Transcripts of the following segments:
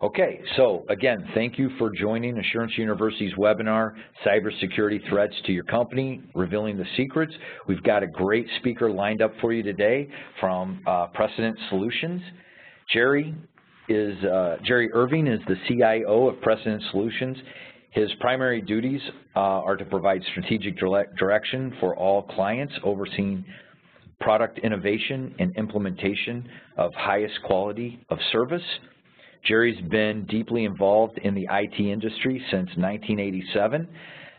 Okay, so again, thank you for joining Assurance University's webinar, Cybersecurity Threats to Your Company, Revealing the Secrets. We've got a great speaker lined up for you today from Precedent Solutions. Jerry Irving is the CIO of Precedent Solutions. His primary duties are to provide strategic direction for all clients, overseeing product innovation and implementation of highest quality of service. Jerry's been deeply involved in the IT industry since 1987.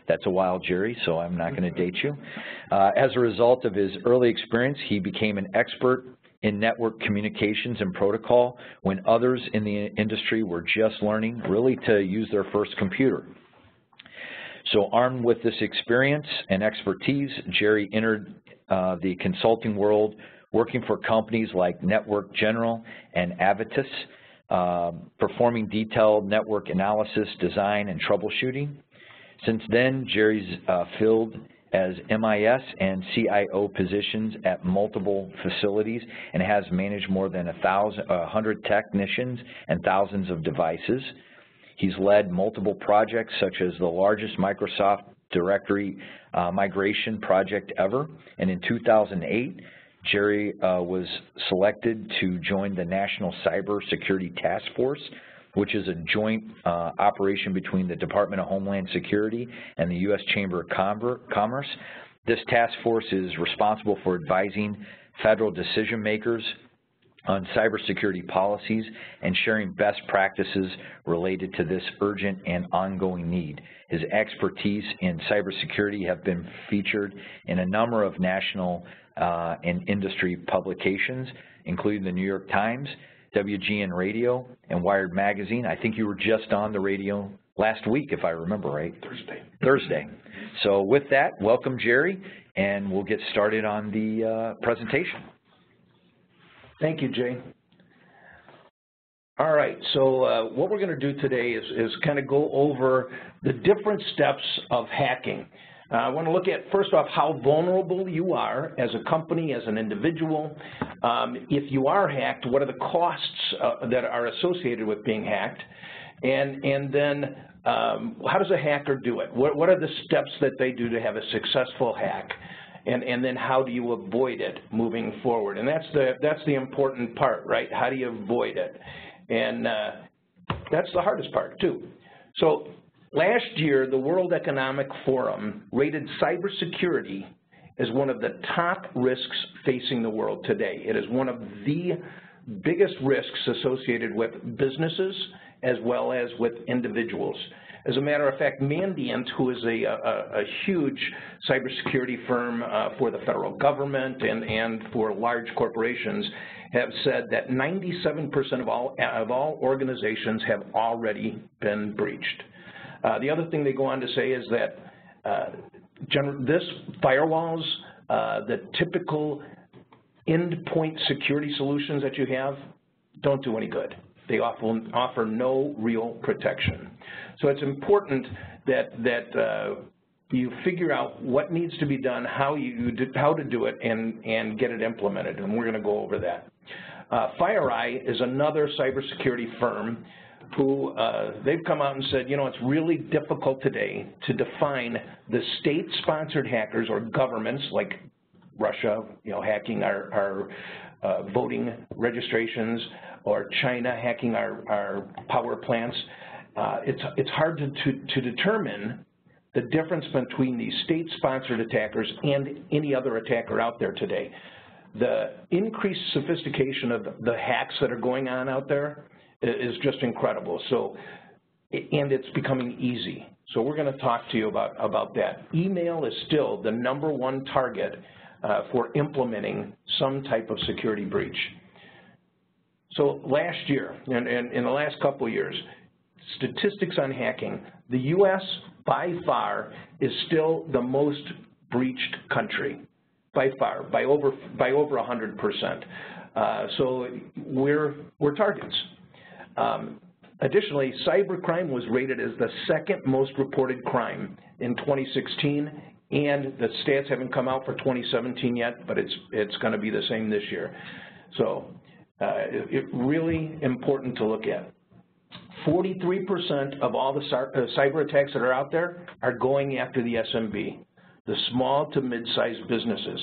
That's a while, Jerry, so I'm not going to date you. As a result of his early experience, he became an expert in network communications and protocol when others in the industry were just learning really to use their first computer. So armed with this experience and expertise, Jerry entered the consulting world, working for companies like Network General and Avitus, performing detailed network analysis, design, and troubleshooting. Since then, Jerry's filled as MIS and CIO positions at multiple facilities and has managed more than 100 technicians and thousands of devices. He's led multiple projects such as the largest Microsoft directory migration project ever, and in 2008, Jerry was selected to join the National Cybersecurity Task Force, which is a joint operation between the Department of Homeland Security and the U.S. Chamber of Commerce. This task force is responsible for advising federal decision makers on cybersecurity policies and sharing best practices related to this urgent and ongoing need. His expertise in cybersecurity have been featured in a number of national and industry publications, including the New York Times, WGN Radio, and Wired Magazine. I think you were just on the radio last week, if I remember right. Thursday. So with that, welcome, Jerry, and we'll get started on the presentation. Thank you, Jay. All right, so what we're going to do today is kind of go over the different steps of hacking. I want to look at, first off, how vulnerable you are as a company, as an individual. If you are hacked, what are the costs that are associated with being hacked? And then how does a hacker do it? What are the steps that they do to have a successful hack? And then how do you avoid it moving forward? And that's the important part, right? How do you avoid it? And that's the hardest part, too. So last year, the World Economic Forum rated cybersecurity as one of the top risks facing the world today. It is one of the biggest risks associated with businesses as well as with individuals. As a matter of fact, Mandiant, who is a huge cybersecurity firm for the federal government and for large corporations, have said that 97% of all organizations have already been breached. The other thing they go on to say is that this firewalls, the typical endpoint security solutions that you have, don't do any good. They offer no real protection. So it's important that you figure out what needs to be done, how to do it, and get it implemented, and we're going to go over that. FireEye is another cybersecurity firm who they've come out and said, you know, it's really difficult today to define the state-sponsored hackers or governments like Russia, you know, hacking our voting registrations, or China hacking our power plants. It's hard to determine the difference between these state-sponsored attackers and any other attacker out there today. The increased sophistication of the hacks that are going on out there is just incredible. So, and it's becoming easy. So we're going to talk to you about that. Email is still the #1 target for implementing some type of security breach. So last year, and in the last couple of years, statistics on hacking, the U.S. by far is still the most breached country, by far, by over 100%. So we're targets. Additionally, cybercrime was rated as the second most reported crime in 2016, and the stats haven't come out for 2017 yet, but it's going to be the same this year. So it's really important to look at. 43% of all the cyber attacks that are out there are going after the SMB, the small to mid-sized businesses.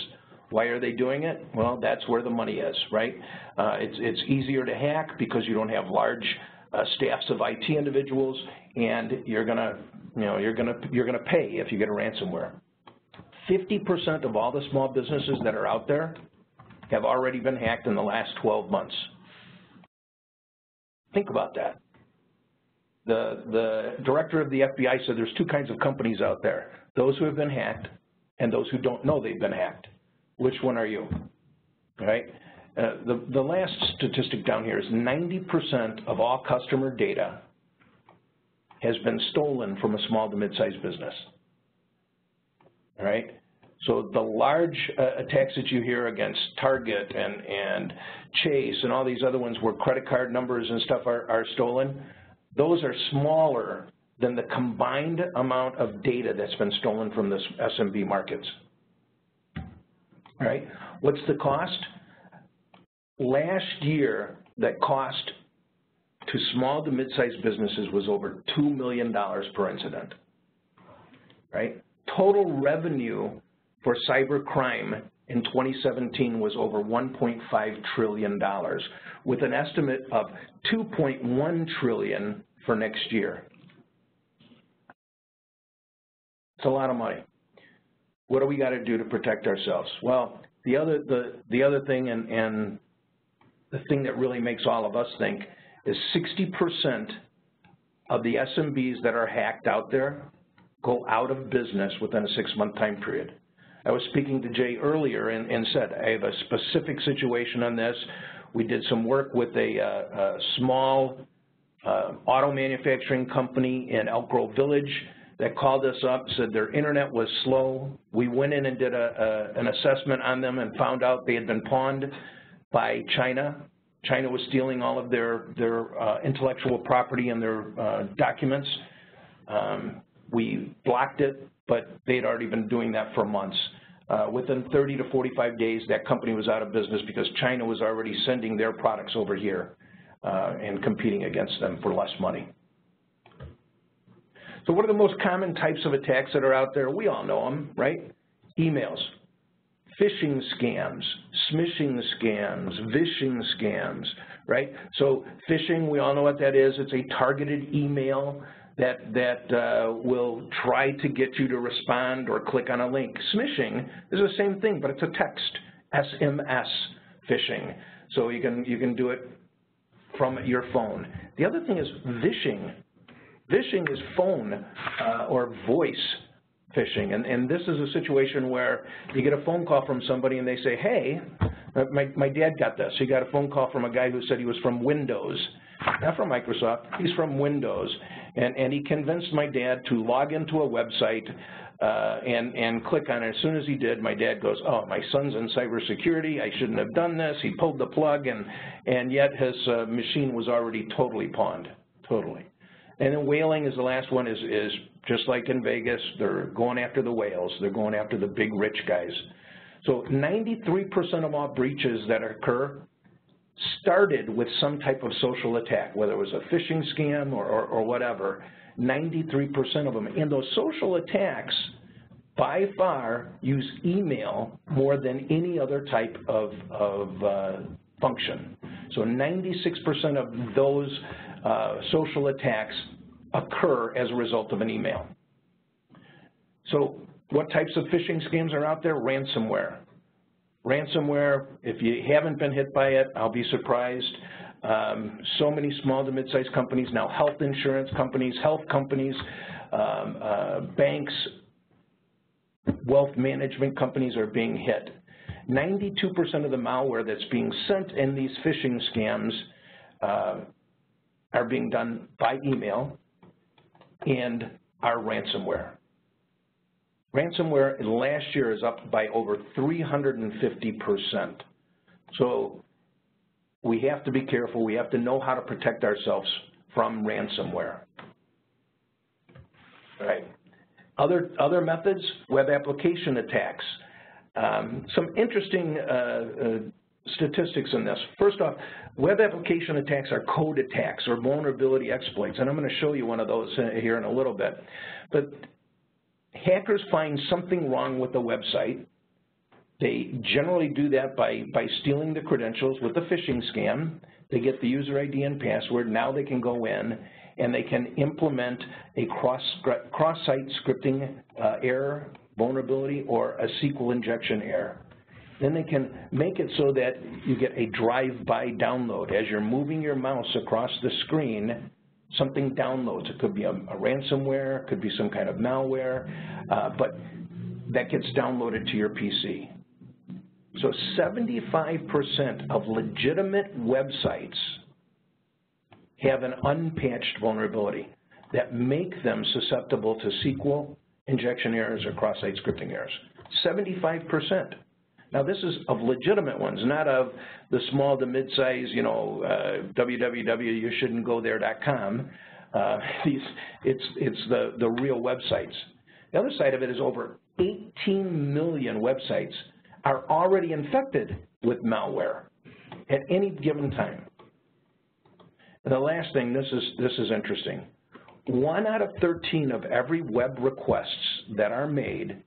Why are they doing it? Well, that's where the money is, right? It's easier to hack because you don't have large staffs of IT individuals, and you're gonna pay if you get a ransomware. 50% of all the small businesses that are out there have already been hacked in the last 12 months. Think about that. The director of the FBI said there's two kinds of companies out there, those who have been hacked and those who don't know they've been hacked. Which one are you, right? The last statistic down here is 90% of all customer data has been stolen from a small to mid-sized business, all right? So the large attacks that you hear against Target and Chase and all these other ones where credit card numbers and stuff are stolen, those are smaller than the combined amount of data that's been stolen from the SMB markets. All right, what's the cost? Last year, that cost to small to mid-sized businesses was over $2 million per incident, right? Total revenue for cyber crime in 2017 was over $1.5 trillion, with an estimate of $2.1 trillion for next year. It's a lot of money. What do we got to do to protect ourselves? Well, the other thing, and the thing that really makes all of us think, is 60% of the SMBs that are hacked out there go out of business within a 6-month time period. I was speaking to Jay earlier and said, I have a specific situation on this. We did some work with a small auto manufacturing company in Elk Grove Village that called us up, said their internet was slow. We went in and did an assessment on them and found out they had been pawned by China. China was stealing all of their intellectual property and their documents. We blocked it, but they had already been doing that for months. Within 30 to 45 days, that company was out of business because China was already sending their products over here and competing against them for less money. So what are the most common types of attacks that are out there? We all know them, right? Emails, phishing scams, smishing scams, vishing scams, right? So phishing, we all know what that is. It's a targeted email that will try to get you to respond or click on a link. Smishing is the same thing, but it's a text, SMS phishing. So you can do it from your phone. The other thing is vishing. Vishing is phone or voice phishing, and this is a situation where you get a phone call from somebody and they say, hey, my dad got this. He got a phone call from a guy who said he was from Windows, not from Microsoft, he's from Windows, and he convinced my dad to log into a website and click on it. As soon as he did, my dad goes, oh, my son's in cybersecurity, I shouldn't have done this. He pulled the plug, and yet his machine was already totally pawned, totally. And then whaling is the last one, is just like in Vegas, they're going after the whales. They're going after the big rich guys. So 93% of all breaches that occur started with some type of social attack, whether it was a phishing scam or whatever, 93% of them. And those social attacks, by far, use email more than any other type of function. So 96% of those social attacks occur as a result of an email. So what types of phishing scams are out there? Ransomware. Ransomware, if you haven't been hit by it, I'll be surprised. So many small to mid-sized companies, now health insurance companies, health companies, banks, wealth management companies are being hit. 92% of the malware that's being sent in these phishing scams are being done by email and are ransomware. Ransomware last year is up by over 350%. So we have to be careful. We have to know how to protect ourselves from ransomware. All right. Other methods, web application attacks. Some interesting statistics in this. First off, web application attacks are code attacks or vulnerability exploits, and I'm going to show you one of those here in a little bit. But hackers find something wrong with the website. They generally do that by stealing the credentials with a phishing scam. They get the user ID and password. Now they can go in and they can implement a cross-site scripting error, vulnerability, or a SQL injection error. Then they can make it so that you get a drive-by download. As you're moving your mouse across the screen, something downloads. It could be a ransomware, it could be some kind of malware, but that gets downloaded to your PC. So 75% of legitimate websites have an unpatched vulnerability that make them susceptible to SQL injection errors or cross-site scripting errors. 75%. Now, this is of legitimate ones, not of the small to mid-size, www.youshouldn'tgothere.com. It's the real websites. The other side of it is over 18 million websites are already infected with malware at any given time. And the last thing, this is interesting. 1 out of 13 of every web requests that are made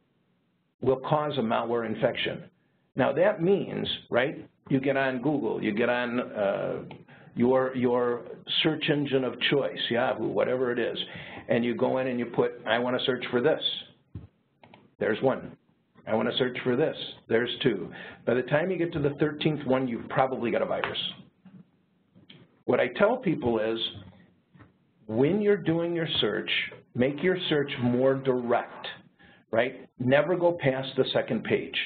will cause a malware infection. Now that means, right, you get on Google, you get on your search engine of choice, Yahoo, whatever it is, and you go in and you put, I want to search for this. There's one. I want to search for this. There's 2. By the time you get to the 13th one, you've probably got a virus. What I tell people is, when you're doing your search, make your search more direct, right? Never go past the second page,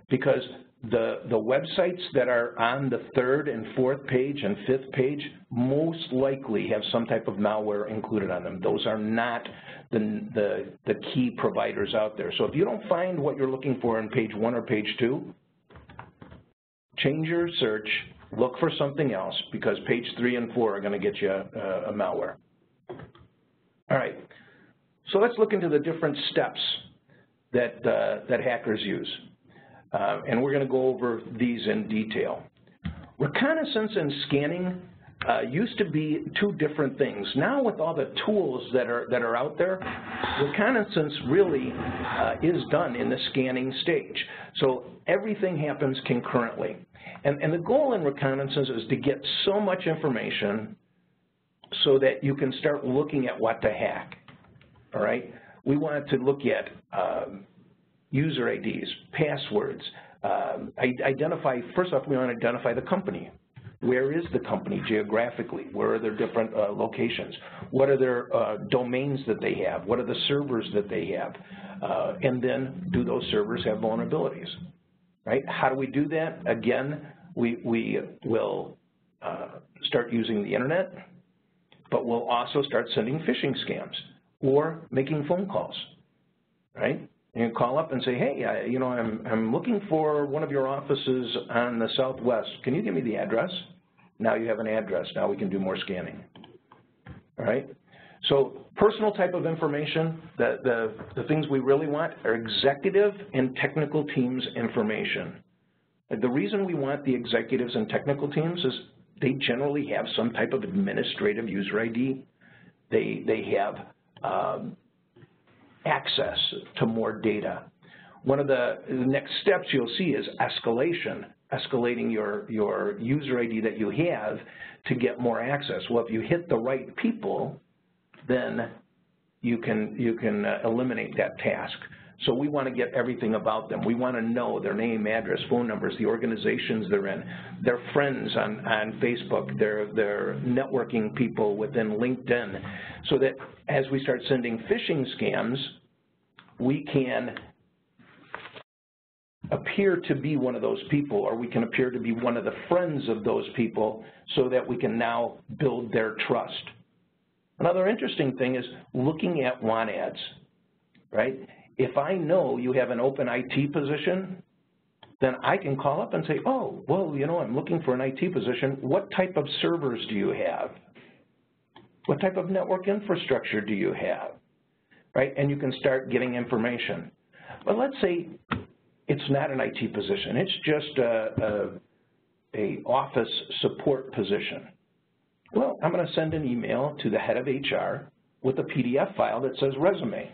because the websites that are on the 3rd and 4th page and 5th page most likely have some type of malware included on them. Those are not the key providers out there. So if you don't find what you're looking for on page 1 or page 2, change your search, look for something else, because page 3 and 4 are going to get you a malware. All right, so let's look into the different steps that hackers use. And we're going to go over these in detail. Reconnaissance and scanning used to be 2 different things. Now, with all the tools that are out there, reconnaissance really is done in the scanning stage. So everything happens concurrently. And the goal in reconnaissance is to get so much information so that you can start looking at what to hack. All right? We want to look at user IDs, passwords, identify, first off, we want to identify the company. Where is the company geographically? Where are their different locations? What are their domains that they have? What are the servers that they have? And then, do those servers have vulnerabilities? Right? How do we do that? Again, we will start using the internet, but we'll also start sending phishing scams or making phone calls, right? You can call up and say, hey, I'm looking for one of your offices on the Southwest. Can you give me the address? Now you have an address. Now we can do more scanning. All right? So personal type of information, the things we really want are executive and technical teams information. The reason we want the executives and technical teams is they generally have some type of administrative user ID. They have access to more data. One of the next steps you'll see is escalating your user ID that you have to get more access. Well, if you hit the right people, then you can eliminate that task. So we want to get everything about them. We want to know their name, address, phone numbers, the organizations they're in, their friends on Facebook, their networking people within LinkedIn, so that as we start sending phishing scams, we can appear to be one of those people, or we can appear to be one of the friends of those people, so that we can now build their trust. Another interesting thing is looking at want ads, right? If I know you have an open IT position, then I can call up and say, oh, well, I'm looking for an IT position. What type of servers do you have? What type of network infrastructure do you have? Right? And you can start getting information. But let's say it's not an IT position. It's just a office support position. Well, I'm going to send an email to the head of HR with a PDF file that says resume.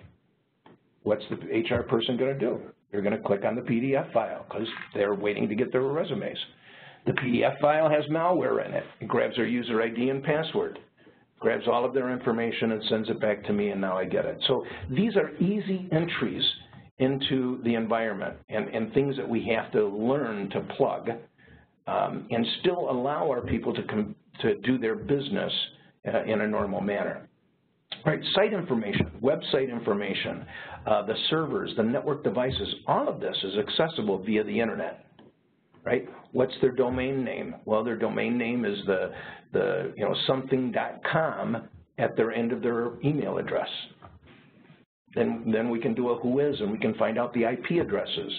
What's the HR person going to do? They're going to click on the PDF file because they're waiting to get their resumes. The PDF file has malware in it. It grabs their user ID and password, grabs all of their information and sends it back to me, and now I get it. So these are easy entries into the environment and things that we have to learn to plug and still allow our people to do their business in a normal manner. All right, site information, website information, the servers, the network devices, all of this is accessible via the internet, right? What's their domain name? Well, their domain name is the something.com at their end of their email address. Then we can do a whois, and we can find out the IP addresses.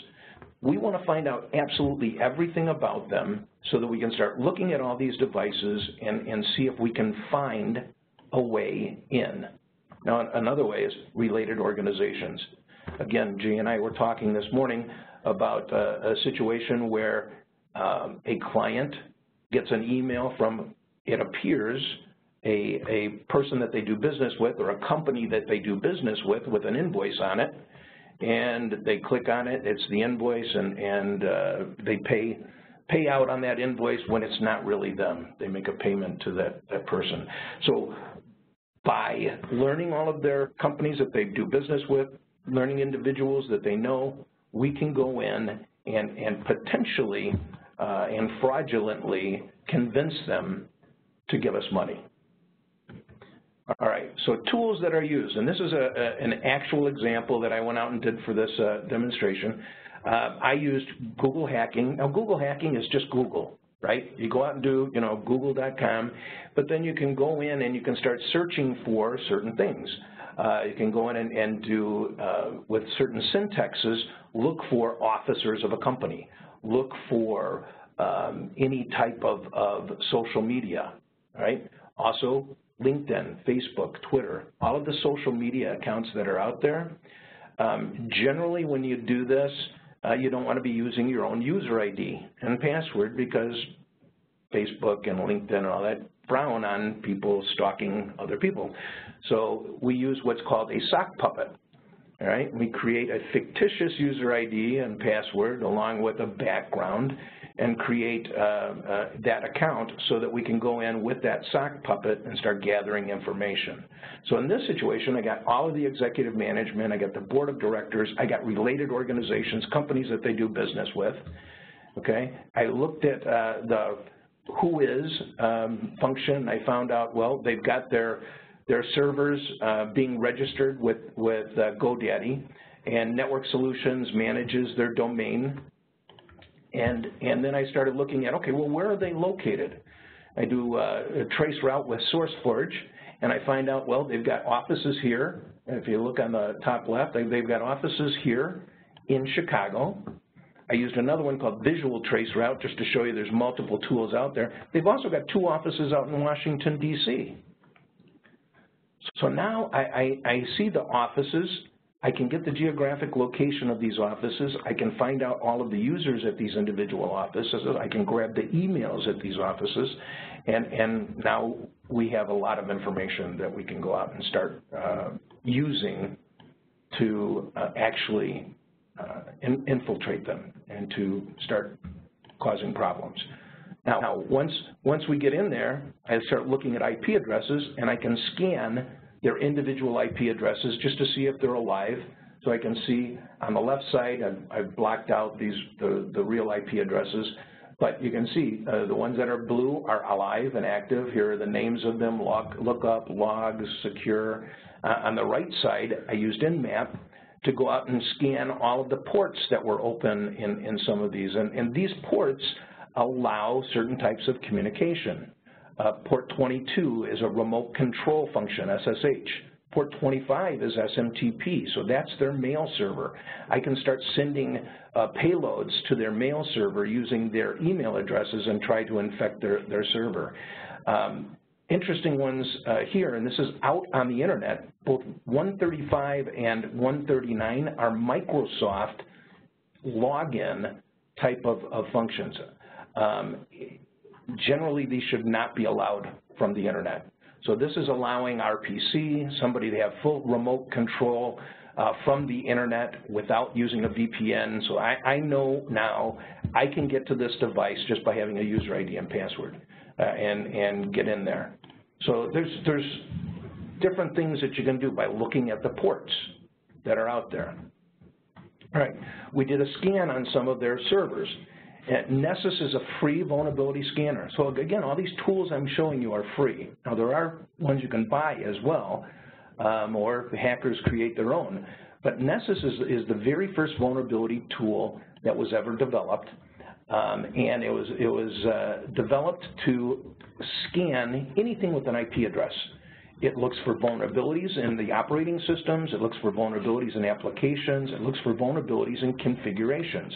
We want to find out absolutely everything about them so that we can start looking at all these devices and see if we can find a way in. Now, another way is related organizations. Again, G and I were talking this morning about a situation where a client gets an email from, it appears, a person that they do business with or a company that they do business with an invoice on it, and they click on it, it's the invoice, and they pay out on that invoice when it's not really them. They make a payment to that person. So by learning all of their companies that they do business with, learning individuals that they know, we can go in and potentially and fraudulently convince them to give us money. All right, so tools that are used, and this is an actual example that I went out and did for this demonstration. I used Google hacking. Now, Google hacking is just Google, right? You go out and do, google.com, but then you can go in and you can start searching for certain things. You can go in and do, with certain syntaxes, look for officers of a company, look for any type of social media, right? Also, LinkedIn, Facebook, Twitter, all of the social media accounts that are out there. Generally, when you do this, you don't want to be using your own user ID and password because Facebook and LinkedIn and all that frown on people stalking other people. So we use what's called a sock puppet. All right, we create a fictitious user ID and password along with a background and create that account so that we can go in with that sock puppet and start gathering information. So in this situation, I got all of the executive management, I got the board of directors, I got related organizations, companies that they do business with, okay? I looked at the whois function. I found out, well, they've got their servers being registered with GoDaddy, and Network Solutions manages their domain. And then I started looking at, okay, well, where are they located? I do a trace route with SourceForge, and I find out, well, they've got offices here. If you look on the top left, they've got offices here in Chicago. I used another one called Visual Trace Route just to show you there's multiple tools out there. They've also got 2 offices out in Washington, D.C. So now I see the offices. I can get the geographic location of these offices. I can find out all of the users at these individual offices. I can grab the emails at these offices. And now we have a lot of information that we can go out and start using to actually infiltrate them and to start causing problems. Now, once we get in there, I start looking at IP addresses, and I can scan their individual IP addresses just to see if they're alive. So I can see on the left side, I've blocked out the real IP addresses, but you can see the ones that are blue are alive and active. Here are the names of them: lookup, logs, secure. On the right side, I used Nmap to go out and scan all of the ports that were open in some of these. And these ports allow certain types of communication. Port 22 is a remote control function, SSH. Port 25 is SMTP, so that's their mail server. I can start sending payloads to their mail server using their email addresses and try to infect their server. Interesting ones here, and this is out on the internet, both 135 and 139 are Microsoft login type of functions. generally these should not be allowed from the internet. So this is allowing our PC, somebody to have full remote control from the internet without using a VPN. So I know now I can get to this device just by having a user ID and password and get in there. So there's different things that you can do by looking at the ports that are out there. All right, we did a scan on some of their servers. Nessus is a free vulnerability scanner. So again, all these tools I'm showing you are free. Now there are ones you can buy as well, or hackers create their own. But Nessus is the very first vulnerability tool that was ever developed, and it was developed to scan anything with an IP address. It looks for vulnerabilities in the operating systems. It looks for vulnerabilities in applications. It looks for vulnerabilities in configurations.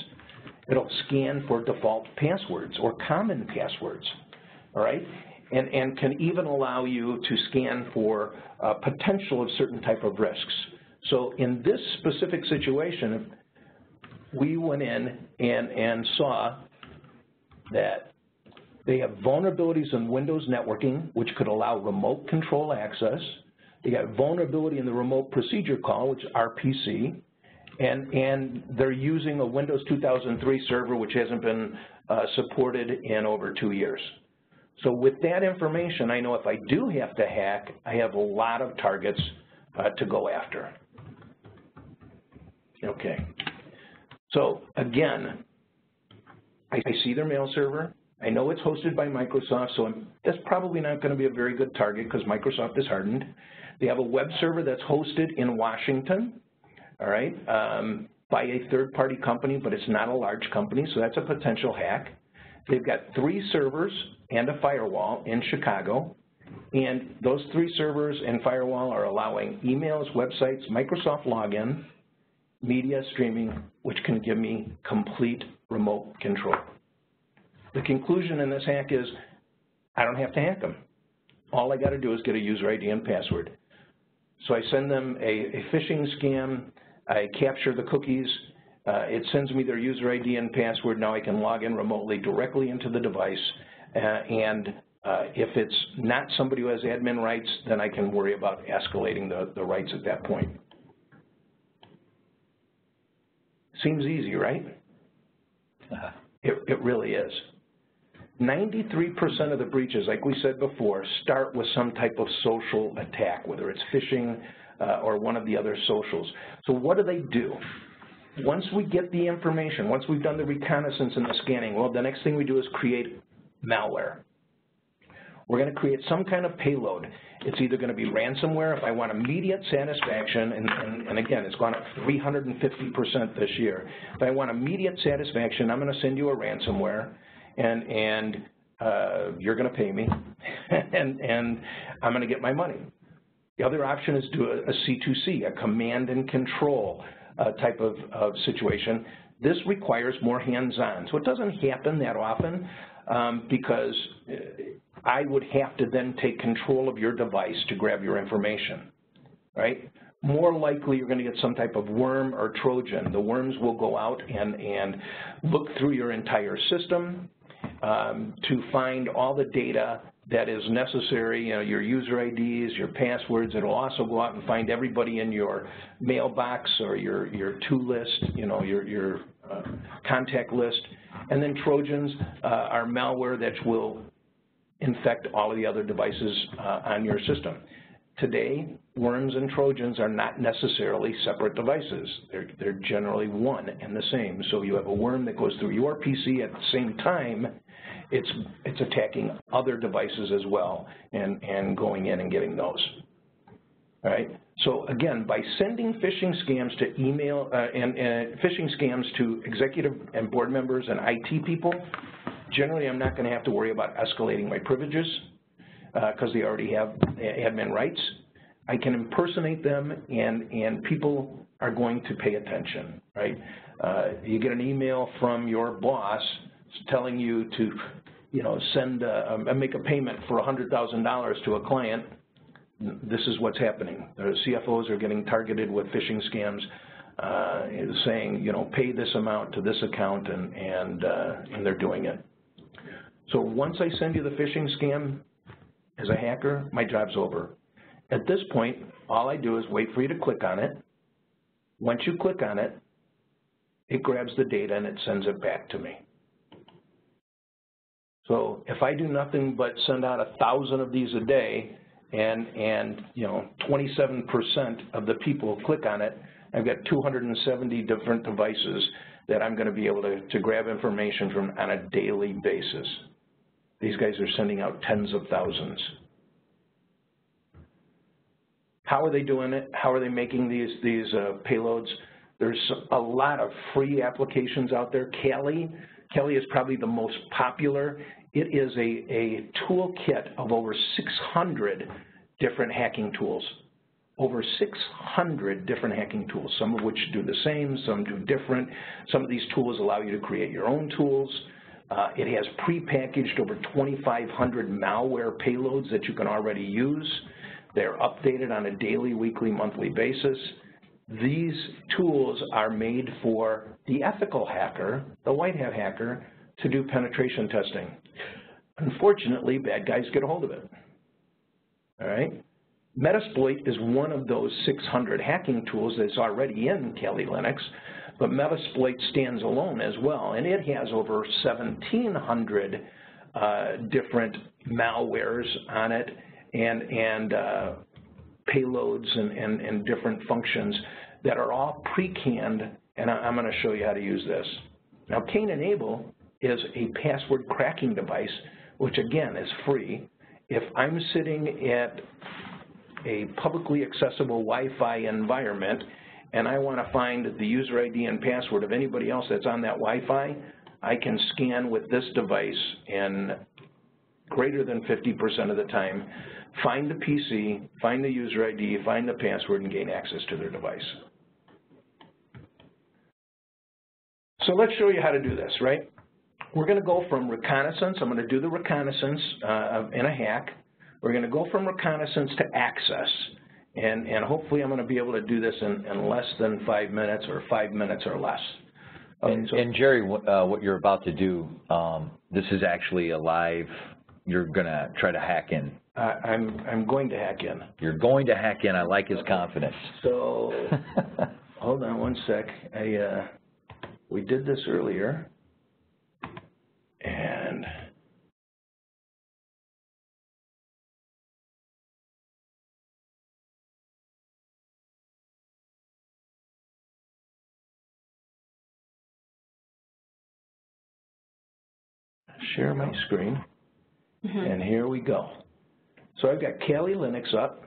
It'll scan for default passwords or common passwords, all right? And can even allow you to scan for potential of certain type of risks. So in this specific situation, we went in and saw that they have vulnerabilities in Windows networking, which could allow remote control access. They got vulnerability in the remote procedure call, which is RPC, and they're using a Windows 2003 server, which hasn't been supported in over 2 years. So with that information, I know if I do have to hack, I have a lot of targets to go after. Okay. So again, I see their mail server. I know it's hosted by Microsoft, so that's probably not going to be a very good target because Microsoft is hardened. They have a web server that's hosted in Washington, all right, by a third-party company, but it's not a large company, so that's a potential hack. They've got 3 servers and a firewall in Chicago, and those 3 servers and firewall are allowing emails, websites, Microsoft login, media streaming, which can give me complete remote control. The conclusion in this hack is I don't have to hack them. All I got to do is get a user ID and password. So I send them a phishing scam. I capture the cookies. It sends me their user ID and password. Now I can log in remotely directly into the device. And if it's not somebody who has admin rights, then I can worry about escalating the rights at that point. Seems easy, right? It really is. 93% of the breaches, like we said before, start with some type of social attack, whether it's phishing or one of the other socials. So what do? Once we get the information, once we've done the reconnaissance and the scanning, well, the next thing we do is create malware. We're going to create some kind of payload. It's either going to be ransomware if I want immediate satisfaction, and again, it's gone up 350% this year. If I want immediate satisfaction, I'm going to send you a ransomware, and you're going to pay me, and I'm going to get my money. The other option is do a C2C, a command and control type of situation. This requires more hands-on. So it doesn't happen that often because I would have to then take control of your device to grab your information, right? More likely you're going to get some type of worm or Trojan. The worms will go out and look through your entire system to find all the data that is necessary, your user IDs, your passwords. It'll also go out and find everybody in your mailbox or your to list, your contact list. And then Trojans are malware that will infect all of the other devices on your system. Today, worms and Trojans are not necessarily separate devices. They're generally one and the same. So you have a worm that goes through your PC at the same time. It's attacking other devices as well and going in and getting those. All right. So again, by sending phishing scams to email and phishing scams to executive and board members and IT people, generally I'm not going to have to worry about escalating my privileges because they already have admin rights. I can impersonate them, and people are going to pay attention, right? You get an email from your boss telling you to, send make a payment for $100,000 to a client. This is what's happening. The CFOs are getting targeted with phishing scams, saying, pay this amount to this account, and they're doing it. So once I send you the phishing scam as a hacker, my job's over. At this point, all I do is wait for you to click on it. Once you click on it, it grabs the data and it sends it back to me. So if I do nothing but send out 1,000 of these a day, and you know, 27% of the people click on it, I've got 270 different devices that I'm going to be able to grab information from on a daily basis. These guys are sending out tens of thousands. How are they doing it? How are they making these payloads? There's a lot of free applications out there. Kali is probably the most popular. It is a toolkit of over 600 different hacking tools. Over 600 different hacking tools, some of which do the same, some do different. Some of these tools allow you to create your own tools. It has prepackaged over 2,500 malware payloads that you can already use. They're updated on a daily, weekly, monthly basis. These tools are made for the ethical hacker, the white hat hacker, to do penetration testing. Unfortunately, bad guys get a hold of it. All right? Metasploit is one of those 600 hacking tools that's already in Kali Linux, but Metasploit stands alone as well, and it has over 1,700 different malwares on it and payloads and different functions that are all pre-canned, and I'm going to show you how to use this. Now, Cain Enable is a password cracking device, which again is free. If I'm sitting at a publicly accessible Wi-Fi environment and I want to find the user ID and password of anybody else that's on that Wi-Fi, I can scan with this device and greater than 50% of the time find the PC, find the user ID, find the password, and gain access to their device. So let's show you how to do this, right? We're going to go from reconnaissance. I'm going to do the reconnaissance in a hack. We're going to go from reconnaissance to access, and hopefully I'm going to be able to do this in less than 5 minutes or 5 minutes or less. And Jerry, what you're about to do, this is actually a live, you're going to try to hack in. I'm going to hack in. You're going to hack in. I like his confidence. So hold on one sec. We did this earlier, and share my screen, and here we go. So I've got Kali Linux up.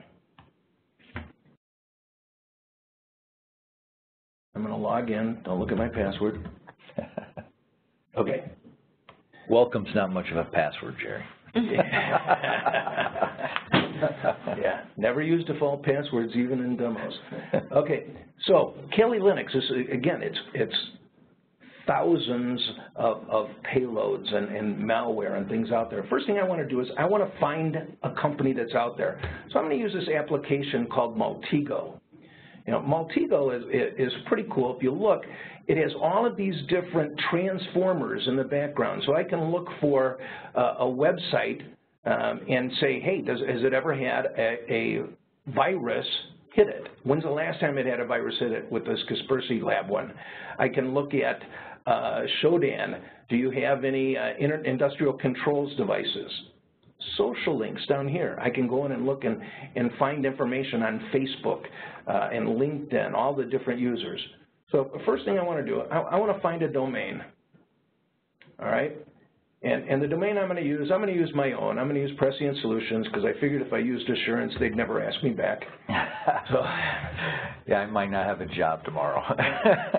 I'm going to log in. Don't look at my password. Okay. Welcome's not much of a password, Jerry. Yeah, never use default passwords even in demos. Okay, so Kali Linux is, again, it's thousands of payloads and malware and things out there. First thing I want to do is I want to find a company that's out there. So I'm going to use this application called MultiGo. You know, MultiGo is pretty cool. If you look, it has all of these different transformers in the background. So I can look for a website and say, hey, has it ever had a virus hit it? When's the last time it had a virus hit it with this Kaspersky Lab one? I can look at Shodan. Do you have any industrial controls devices? Social links down here. I can go in and look and find information on Facebook and LinkedIn, all the different users. So the first thing I want to do, I want to find a domain, all right? And the domain I'm going to use my own. I'm going to use Prescient Solutions because I figured if I used Assurance, they'd never ask me back. So, yeah, I might not have a job tomorrow.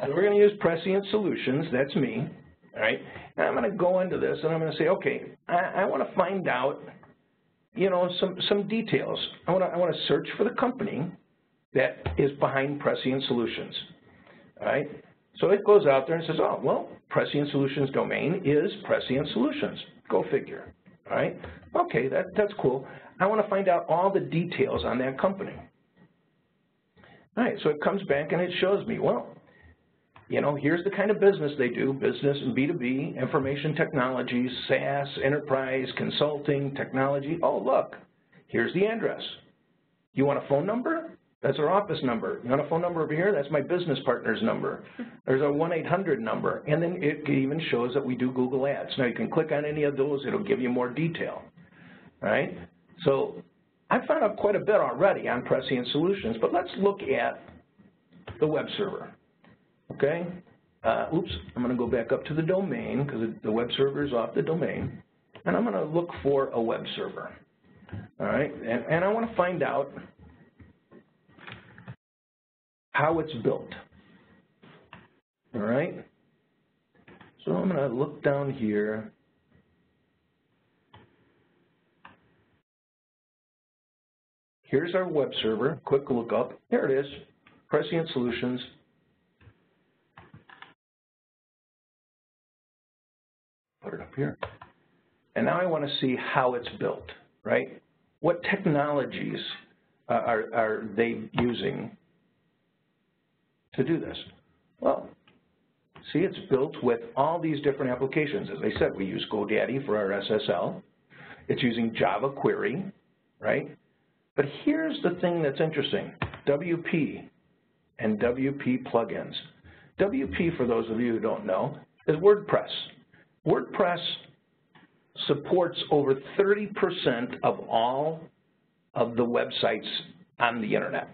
So we're going to use Prescient Solutions. That's me, all right? And I'm going to go into this and I'm going to say, okay, I want to find out, you know, some details. I want to search for the company that is behind Prescient Solutions, all right? So it goes out there and says, oh, well, Prescient Solutions domain is Prescient Solutions. Go figure, all right? Okay, that's cool. I want to find out all the details on that company. All right, so it comes back and it shows me, well, you know, here's the kind of business they do, business and B2B, information technology, SaaS, enterprise, consulting, technology. Oh, look, here's the address. You want a phone number? That's our office number. You want a phone number over here? That's my business partner's number. There's a 1-800 number. And then it even shows that we do Google Ads. Now, you can click on any of those. It'll give you more detail, right? So I found out quite a bit already on Prescient Solutions, but let's look at the web server, okay? Oops, I'm going to go back up to the domain because the web server is off the domain, and I'm going to look for a web server, all right? And I want to find out how it's built, all right? So I'm going to look down here. Here's our web server, quick look up. There it is, Prescient Solutions. Put it up here. And now I want to see how it's built, right? What technologies are they using to do this? Well, see, it's built with all these different applications. As I said, we use GoDaddy for our SSL. It's using Java Query, right? But here's the thing that's interesting, WP and WP plugins. WP, for those of you who don't know, is WordPress. WordPress supports over 30% of all of the websites on the internet.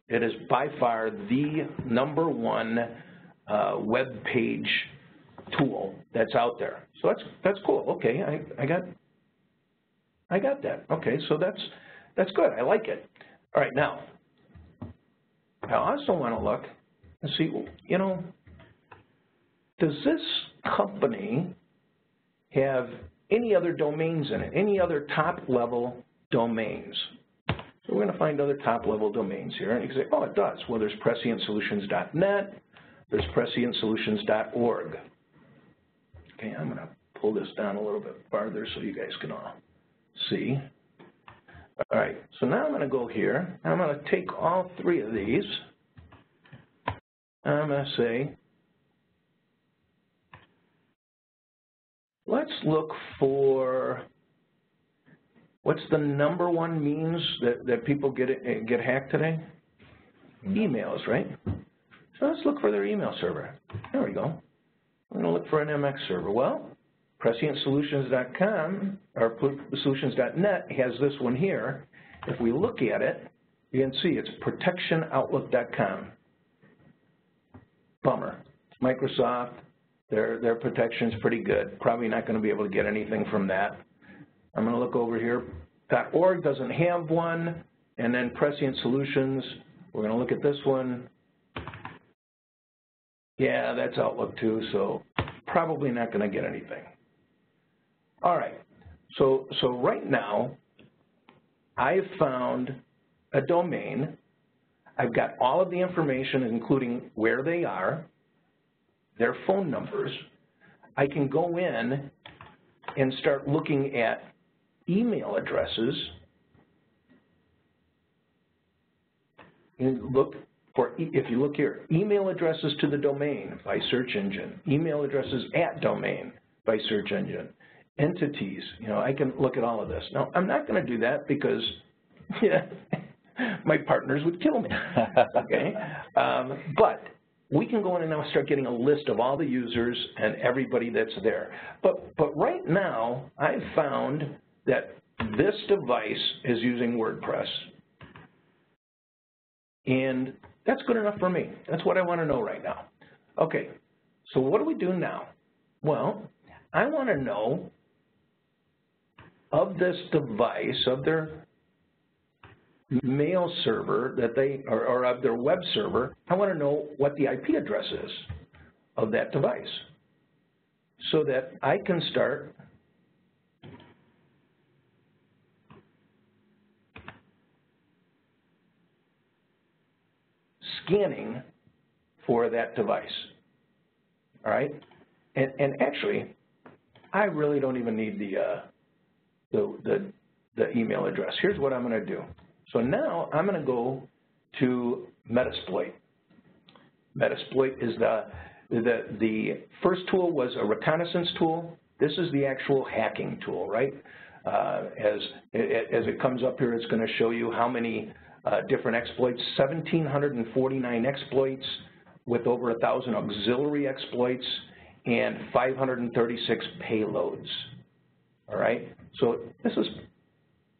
It is by far the #1 web page tool that's out there. So that's cool. Okay, I got that. Okay, so that's good. I like it. All right, now I also want to look and see, you know, does this company have any other domains in it, any other top-level domains? So we're going to find other top-level domains here, and you can say, oh, it does. Well, there's PrescientSolutions.net, there's PrescientSolutions.org. Okay, I'm going to pull this down a little bit farther so you guys can all see. All right, so now I'm going to go here, and I'm going to take all three of these, and I'm going to say, let's look for what's the #1 means that people get hacked today? Emails, right? So let's look for their email server. There we go. I'm going to look for an MX server. Well, PrescientSolutions.com or Solutions.net has this one here. If we look at it, you can see it's ProtectionOutlook.com. Bummer. It's Microsoft. Their protection's pretty good. Probably not going to be able to get anything from that. I'm going to look over here. .org doesn't have one. And then Prescient Solutions, we're going to look at this one. Yeah, that's Outlook too, so probably not going to get anything. All right, so right now, I've found a domain. I've got all of the information, including where they are, their phone numbers. I can go in and start looking at email addresses. And look for, if you look here, email addresses to the domain by search engine, email addresses at domain by search engine, entities, you know, I can look at all of this. Now, I'm not going to do that because my partners would kill me, okay? But we can go in and now start getting a list of all the users and everybody that's there. But right now, I've found that this device is using WordPress, and that's good enough for me. That's what I want to know right now. Okay, so what do we do now? Well, I want to know of this device, of their mail server that they, or of their web server, I want to know what the IP address is of that device so that I can start scanning for that device, all right? And actually, I really don't even need the email address. Here's what I'm going to do. So now I'm going to go to Metasploit. Metasploit is the first tool was a reconnaissance tool. This is the actual hacking tool, right? As it comes up here, it's going to show you how many different exploits, 1,749 exploits with over 1,000 auxiliary exploits and 536 payloads, all right? So this is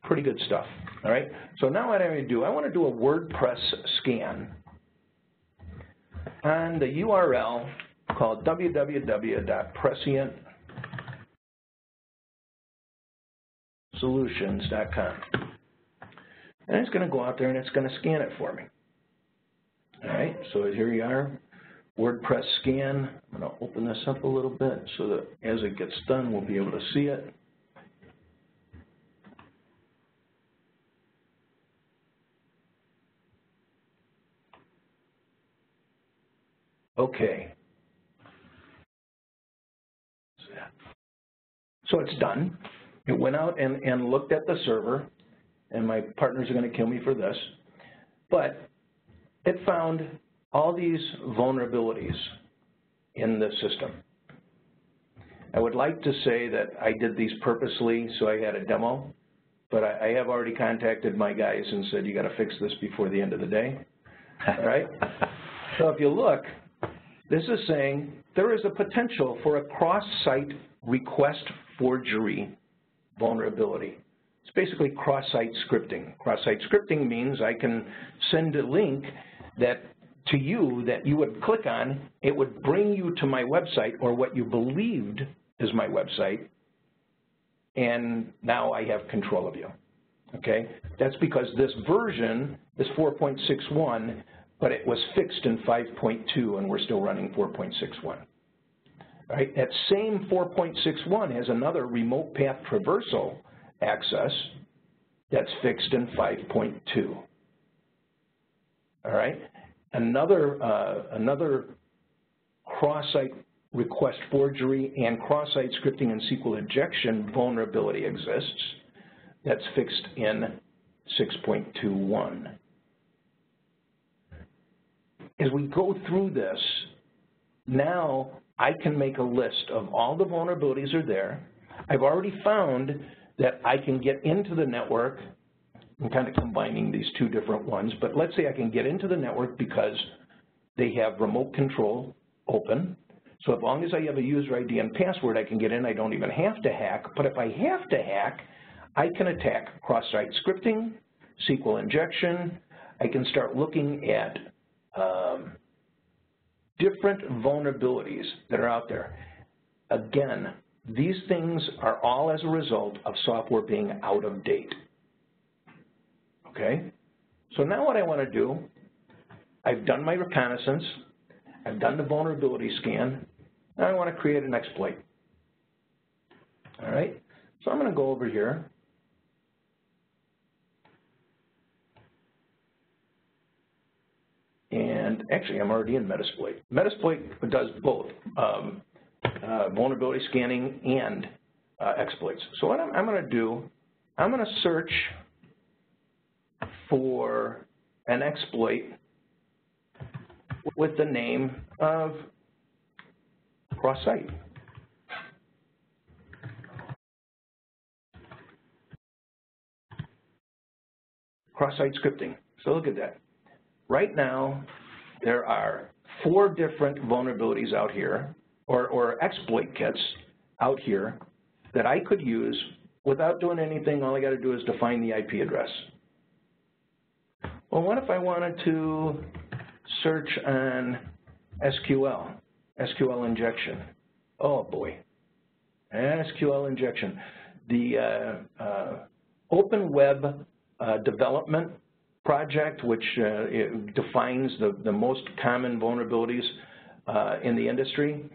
pretty good stuff, all right? So now what I'm going to do, I want to do a WordPress scan on the URL called www.prescientsolutions.com. And it's going to go out there and it's going to scan it for me. All right, so here you are, WordPress scan. I'm going to open this up a little bit so that as it gets done, we'll be able to see it. Okay. So it's done. It went out and looked at the server, and my partners are going to kill me for this, but it found all these vulnerabilities in the system. I would like to say that I did these purposely so I had a demo, but I have already contacted my guys and said, you got to fix this before the end of the day, all right? So if you look, this is saying there is a potential for a cross-site request forgery vulnerability. It's basically cross-site scripting. Cross-site scripting means I can send a link to you that you would click on. It would bring you to my website or what you believed is my website, and now I have control of you, okay? That's because this version is 4.61, but it was fixed in 5.2, and we're still running 4.61. Right? That same 4.61 has another remote path traversal access that's fixed in 5.2. All right? Another cross-site request forgery and cross-site scripting and SQL injection vulnerability exists that's fixed in 6.21. As we go through this, now I can make a list of all the vulnerabilities are there. I've already found that I can get into the network. I'm kind of combining these two different ones, but let's say I can get into the network because they have remote control open. So as long as I have a user ID and password, I can get in. I don't even have to hack. But if I have to hack, I can attack cross-site scripting, SQL injection. I can start looking at different vulnerabilities that are out there. Again, these things are all as a result of software being out of date. Okay? So now what I want to do, I've done my reconnaissance, I've done the vulnerability scan, now I want to create an exploit. All right? So I'm going to go over here. And actually, I'm already in Metasploit. Metasploit does both vulnerability scanning and exploits. So what I'm going to do, I'm going to search for an exploit with the name of cross-site. Cross-site scripting. So look at that. Right now, there are 4 different vulnerabilities out here, or exploit kits out here that I could use without doing anything. All I got to do is define the IP address. Well, what if I wanted to search on SQL injection? Oh boy, SQL injection. The Open Web Development Project, which defines the most common vulnerabilities in the industry.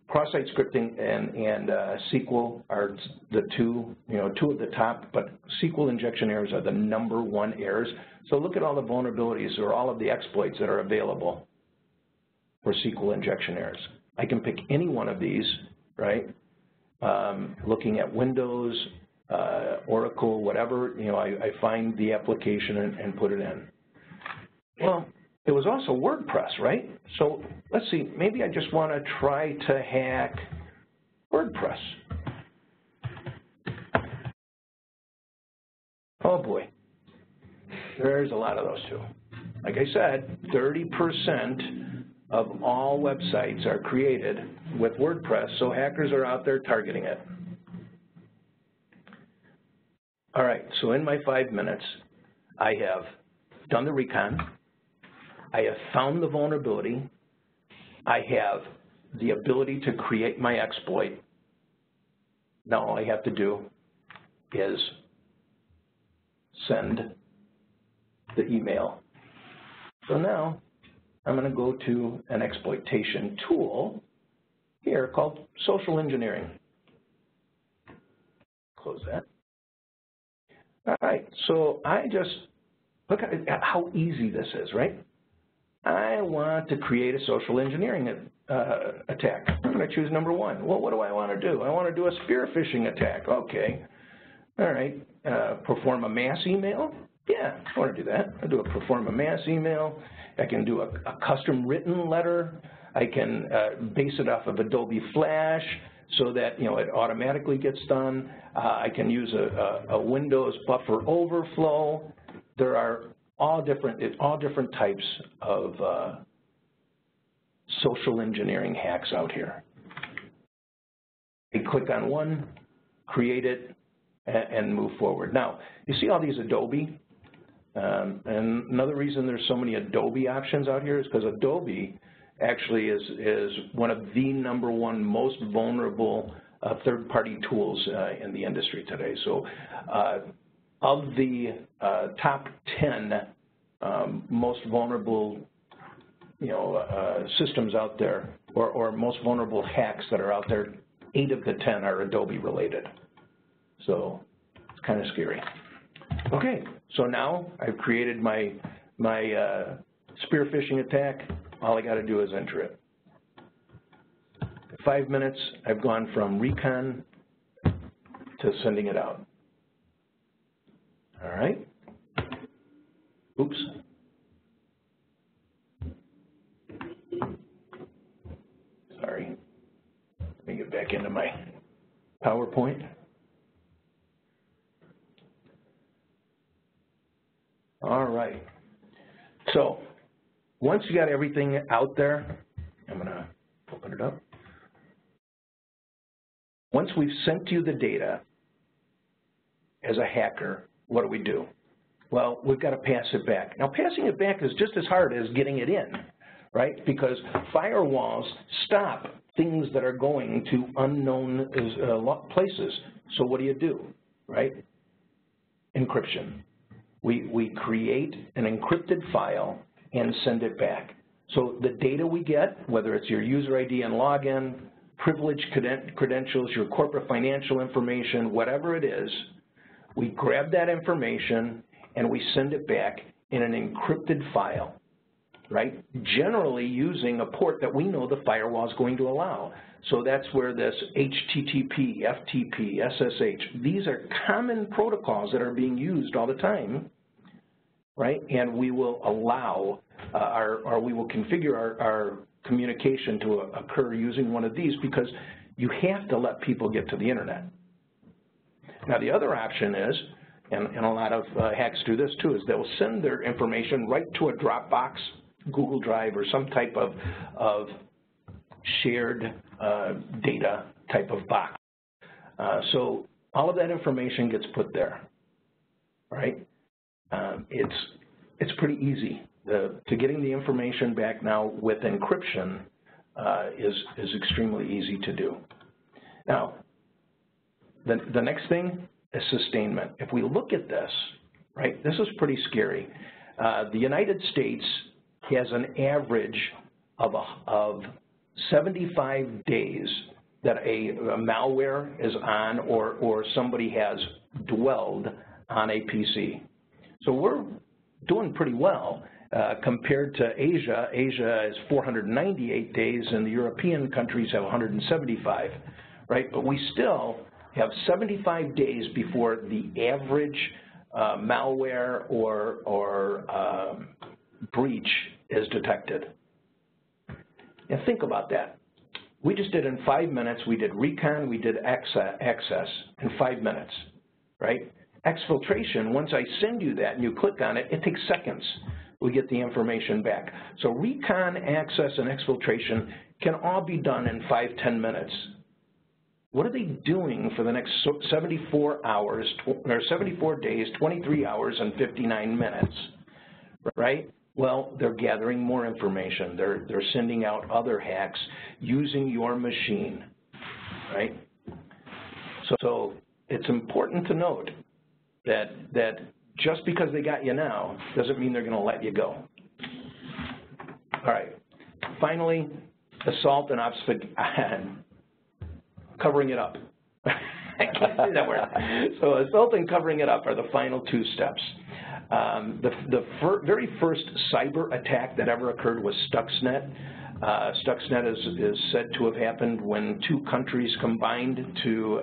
Cross-site scripting and SQL are the two of the top, but SQL injection errors are the #1 errors. So look at all the vulnerabilities or all of the exploits that are available for SQL injection errors. I can pick any one of these, right? Looking at Windows, Oracle, whatever, I find the application and put it in. Well, it was also WordPress, right? So let's see, maybe I just want to try to hack WordPress. Oh boy, there's a lot of those too. Like I said, 30% of all websites are created with WordPress, so hackers are out there targeting it. All right, so in my 5 minutes, I have done the recon, I have found the vulnerability, I have the ability to create my exploit. Now all I have to do is send the email. So now I'm going to go to an exploitation tool here called social engineering. Close that. All right, so I just, look at how easy this is, right? I want to create a social engineering attack. I'm going to choose number 1. Well, what do I want to do? I want to do a spear phishing attack. Okay. All right. Perform a mass email? Yeah, I want to do that. I'll perform a mass email. I can do a custom written letter. I can base it off of Adobe Flash so that, it automatically gets done. I can use a Windows buffer overflow. There are all different types of social engineering hacks out here. You click on one, create it, and move forward. Now, you see all these Adobe, and another reason there's so many Adobe options out here is because Adobe actually is one of the #1 most vulnerable third-party tools in the industry today. So of the top 10 most vulnerable systems out there, or most vulnerable hacks that are out there, 8 of the 10 are Adobe related. So it's kind of scary. Okay, so now I've created my spear phishing attack. All I got to do is enter it. In 5 minutes, I've gone from recon to sending it out. All right. Oops. Sorry. Let me get back into my PowerPoint. All right. So once you got everything out there, I'm going to open it up. Once we've sent you the data as a hacker, what do? Well, we've got to pass it back. Now, passing it back is just as hard as getting it in, right? Because firewalls stop things that are going to unknown places. So what do, right? Encryption. We create an encrypted file and send it back. So the data we get, whether it's your user ID and login, privileged credentials, your corporate financial information, whatever it is, we grab that information and we send it back in an encrypted file, right? Generally using a port that we know the firewall is going to allow. So that's where this HTTP, FTP, SSH, these are common protocols that are being used all the time, right? And we will allow or we will configure our communication to occur using one of these because you have to let people get to the internet. Now the other option is, and a lot of hacks do this too, is they'll send their information right to a Dropbox, Google Drive, or some type of shared data type of box. So all of that information gets put there, right? It's pretty easy. To getting the information back now with encryption is extremely easy to do. Now, the next thing is sustainment. If we look at this, right, this is pretty scary. The United States has an average of 75 days that a malware is on or somebody has dwelled on a PC. So we're doing pretty well compared to Asia. Asia is 498 days and the European countries have 175, right? But we still have 75 days before the average malware or breach is detected. And think about that. We just did in 5 minutes, we did recon, we did access in 5 minutes, right? Exfiltration, once I send you that and you click on it, it takes seconds. We get the information back. So recon, access, and exfiltration can all be done in 5–10 minutes. What are they doing for the next 74 hours, or 74 days, 23 hours, and 59 minutes, right? Well, they're gathering more information. They're sending out other hacks using your machine, right? So it's important to note that just because they got you now doesn't mean they're going to let you go. All right. Finally, assault and obfuscation. Covering it up. I can't say that word. So assault and covering it up are the final 2 steps. The very first cyber attack that ever occurred was Stuxnet. Stuxnet is said to have happened when 2 countries combined to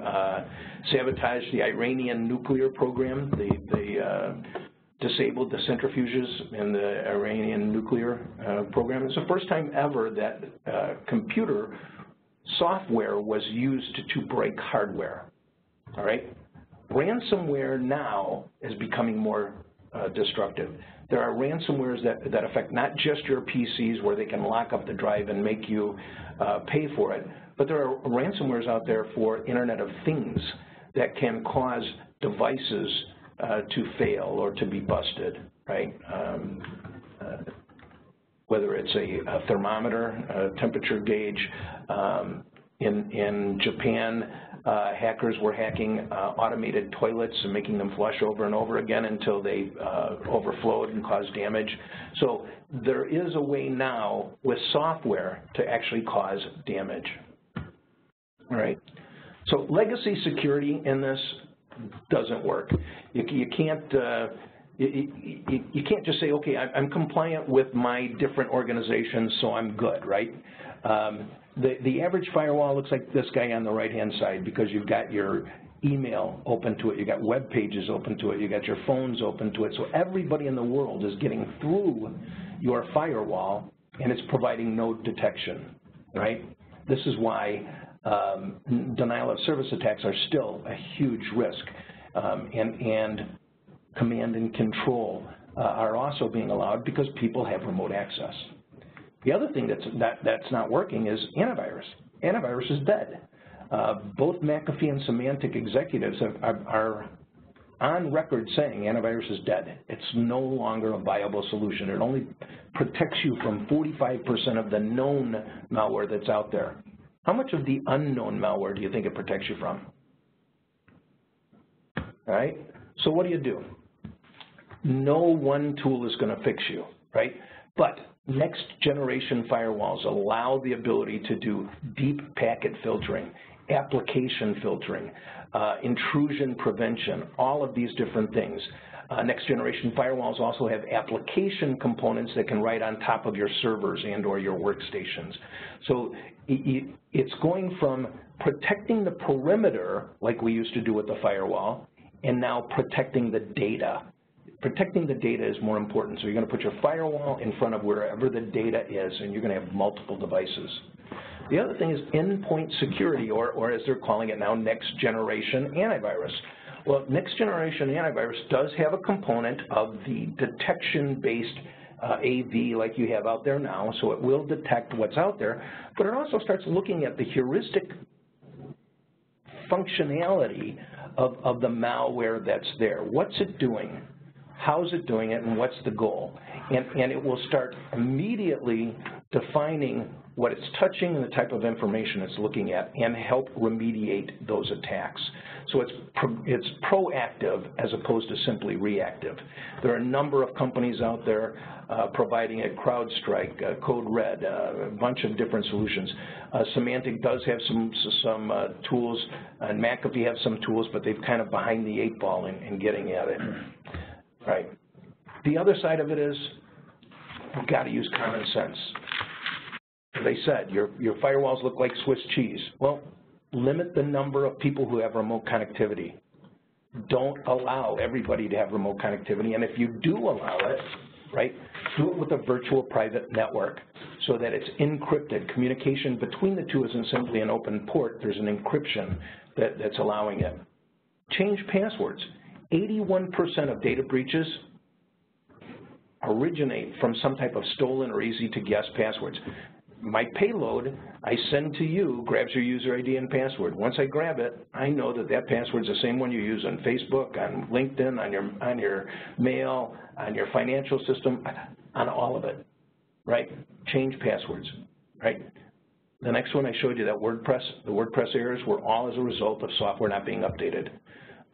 sabotage the Iranian nuclear program. They disabled the centrifuges in the Iranian nuclear program. It's the first time ever that computer software was used to break hardware, all right? Ransomware now is becoming more destructive. There are ransomwares that affect not just your PCs where they can lock up the drive and make you pay for it, but there are ransomwares out there for Internet of Things that can cause devices to fail or to be busted, right? Whether it's a thermometer, a temperature gauge. In Japan, hackers were hacking automated toilets and making them flush over and over again until they overflowed and caused damage. So there is a way now with software to actually cause damage. All right. So legacy security in this doesn't work. You can't just say, okay, I'm compliant with my different organizations, so I'm good, right? The average firewall looks like this guy on the right-hand side because you've got your email open to it, you've got web pages open to it, you've got your phones open to it. So everybody in the world is getting through your firewall, and it's providing no detection, right? This is why denial of service attacks are still a huge risk, and command and control are also being allowed because people have remote access. The other thing that's not working is antivirus. Antivirus is dead. Both McAfee and Symantec executives are on record saying antivirus is dead. It's no longer a viable solution. It only protects you from 45% of the known malware that's out there. How much of the unknown malware do you think it protects you from? All right? So what do? No one tool is going to fix you, right? But next generation firewalls allow the ability to do deep packet filtering, application filtering, intrusion prevention, all of these different things. Next generation firewalls also have application components that can write on top of your servers and or your workstations. So it's going from protecting the perimeter like we used to do with the firewall and now protecting the data. Protecting the data is more important. So you're going to put your firewall in front of wherever the data is, and you're going to have multiple devices. The other thing is endpoint security, or as they're calling it now, next generation antivirus. Well, next generation antivirus does have a component of the detection-based AV like you have out there now, so it will detect what's out there, but it also starts looking at the heuristic functionality of the malware that's there. What's it doing? How's it doing it, and what's the goal? And it will start immediately defining what it's touching and the type of information it's looking at and help remediate those attacks. So it's proactive as opposed to simply reactive. There are a number of companies out there providing it, CrowdStrike, Code Red, a bunch of different solutions. Symantec does have some tools, and McAfee have some tools, but they've kind of behind the 8 ball in getting at it. Right. The other side of it is you've got to use common sense. As I said, your firewalls look like Swiss cheese. Well, limit the number of people who have remote connectivity. Don't allow everybody to have remote connectivity, and if you do allow it, right? Do it with a virtual private network so that it's encrypted. Communication between the two isn't simply an open port. There's an encryption that's allowing it. Change passwords. 81% of data breaches originate from some type of stolen or easy-to-guess passwords. My payload I send to you grabs your user ID and password. Once I grab it, I know that that password's the same one you use on Facebook, on LinkedIn, on your mail, on your financial system, on all of it, right? Change passwords, right? The next one I showed you, that WordPress, the WordPress errors were all as a result of software not being updated.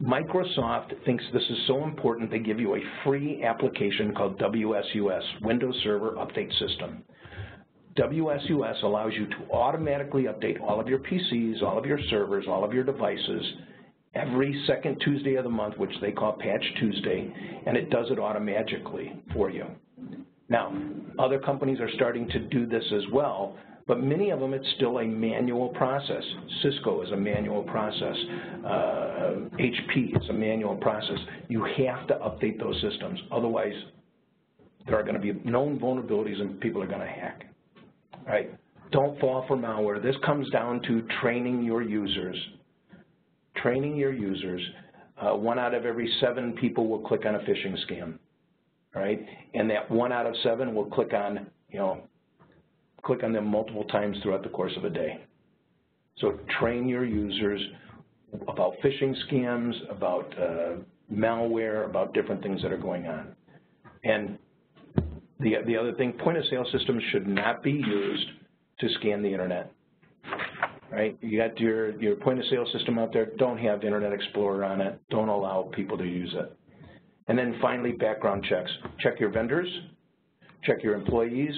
Microsoft thinks this is so important they give you a free application called WSUS, Windows Server Update System. WSUS allows you to automatically update all of your PCs, all of your servers, all of your devices every second Tuesday of the month, which they call Patch Tuesday, and it does it automatically for you. Now, other companies are starting to do this as well, but many of them it's still a manual process. Cisco is a manual process. HP is a manual process. You have to update those systems. Otherwise, there are going to be known vulnerabilities and people are going to hack. Right? Don't fall for malware. This comes down to training your users. Training your users. 1 out of every 7 people will click on a phishing scam, right? And that 1 out of 7 will click on, click on them multiple times throughout the course of a day. So train your users about phishing scams, about malware, about different things that are going on. And the other thing, point-of-sale systems should not be used to scan the internet, right? You got your point-of-sale system out there, don't have Internet Explorer on it, don't allow people to use it. And then finally, background checks. Check your vendors, check your employees,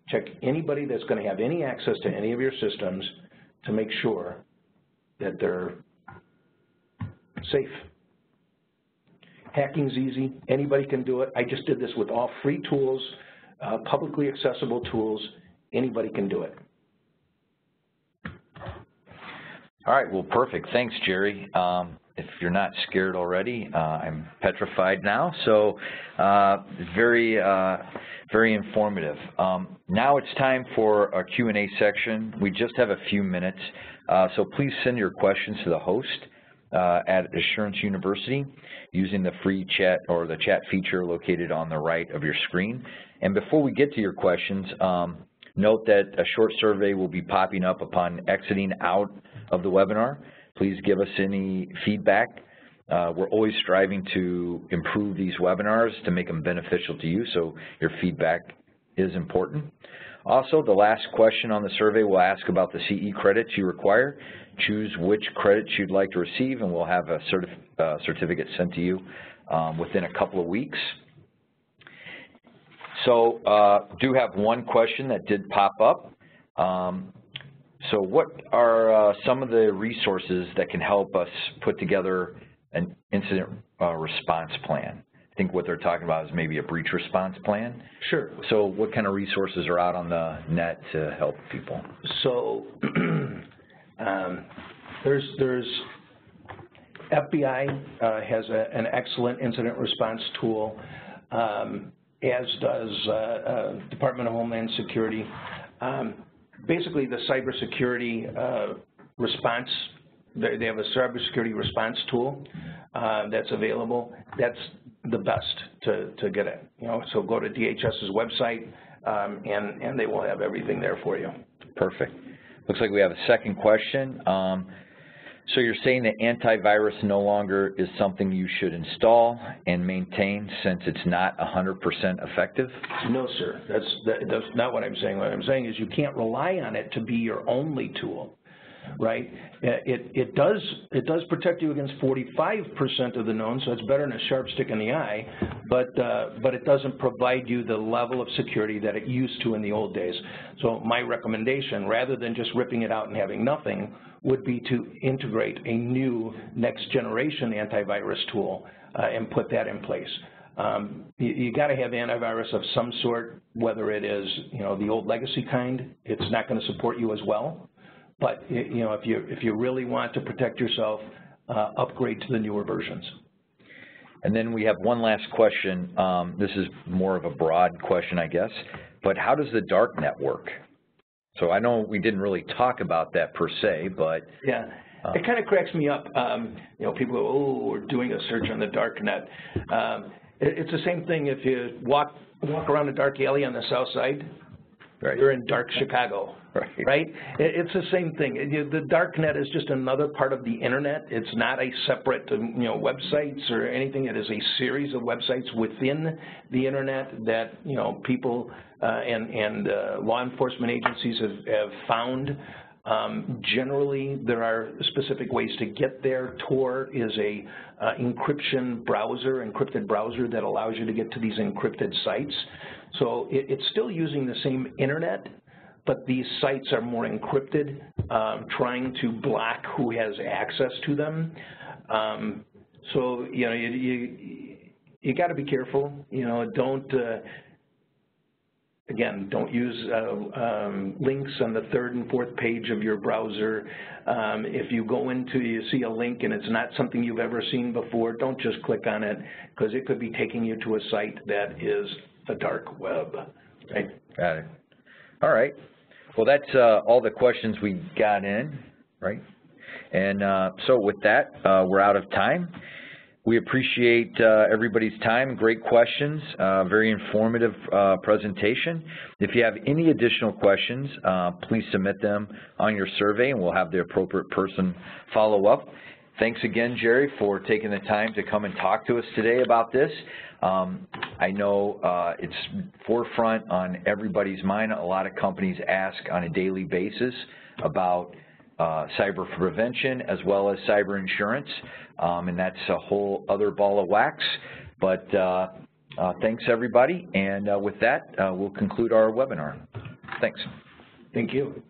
check anybody that's going to have any access to any of your systems to make sure that they're safe. Hacking's easy, anybody can do it. I just did this with all free tools, publicly accessible tools. Anybody can do it. All right, well, perfect. Thanks, Jerry. If you're not scared already, I'm petrified now. So very informative. Now it's time for a Q&A section. We just have a few minutes, so please send your questions to the host at Assurance University using the free chat or the chat feature located on the right of your screen. And before we get to your questions, note that a short survey will be popping up upon exiting out of the webinar. Please give us any feedback. We're always striving to improve these webinars to make them beneficial to you, so your feedback is important. Also, the last question on the survey will ask about the CE credits you require. Choose which credits you'd like to receive, and we'll have a certificate sent to you within a couple of weeks. So do have one question that did pop up. So what are some of the resources that can help us put together an incident response plan? I think what they're talking about is maybe a breach response plan. Sure. So what kind of resources are out on the net to help people? So there's FBI has an excellent incident response tool, as does Department of Homeland Security. Basically, the cybersecurity response, they have a cybersecurity response tool that's available. That's the best to get it. So go to DHS's website, and they will have everything there for you. Perfect. Looks like we have a second question. So you're saying that antivirus no longer is something you should install and maintain since it's not 100% effective? No, sir. That's not what I'm saying. What I'm saying is you can't rely on it to be your only tool, right? It does protect you against 45% of the known, so it's better than a sharp stick in the eye, but it doesn't provide you the level of security that it used to in the old days. So my recommendation, rather than just ripping it out and having nothing, would be to integrate a new next generation antivirus tool and put that in place. You got to have antivirus of some sort, whether it is the old legacy kind. It's not going to support you as well. But if you really want to protect yourself, upgrade to the newer versions. And then we have one last question. This is more of a broad question, I guess, but how does the dark net work? So I know we didn't really talk about that per se, but... Yeah, it kind of cracks me up. You know, people go, oh, we're doing a search on the dark net. It's the same thing if you walk around a dark alley on the south side, right. You're in dark Chicago, right? It's the same thing. The dark net is just another part of the internet. It's not a separate, websites or anything. It is a series of websites within the internet that, people and law enforcement agencies have found. Generally, there are specific ways to get there. Tor is a encrypted browser that allows you to get to these encrypted sites. So it's still using the same internet, but these sites are more encrypted, trying to block who has access to them. So you got to be careful. Don't use links on the third and fourth page of your browser. If you go you see a link and it's not something you've ever seen before, don't just click on it, because it could be taking you to a site that is the dark web. Right? Got it. All right. Well, that's all the questions we got in, right? And so with that, we're out of time. We appreciate everybody's time. Great questions, very informative presentation. If you have any additional questions, please submit them on your survey and we'll have the appropriate person follow up. Thanks again, Jerry, for taking the time to come and talk to us today about this. I know it's forefront on everybody's mind. A lot of companies ask on a daily basis about cyber prevention as well as cyber insurance, and that's a whole other ball of wax. But thanks, everybody, and with that, we'll conclude our webinar. Thanks. Thank you.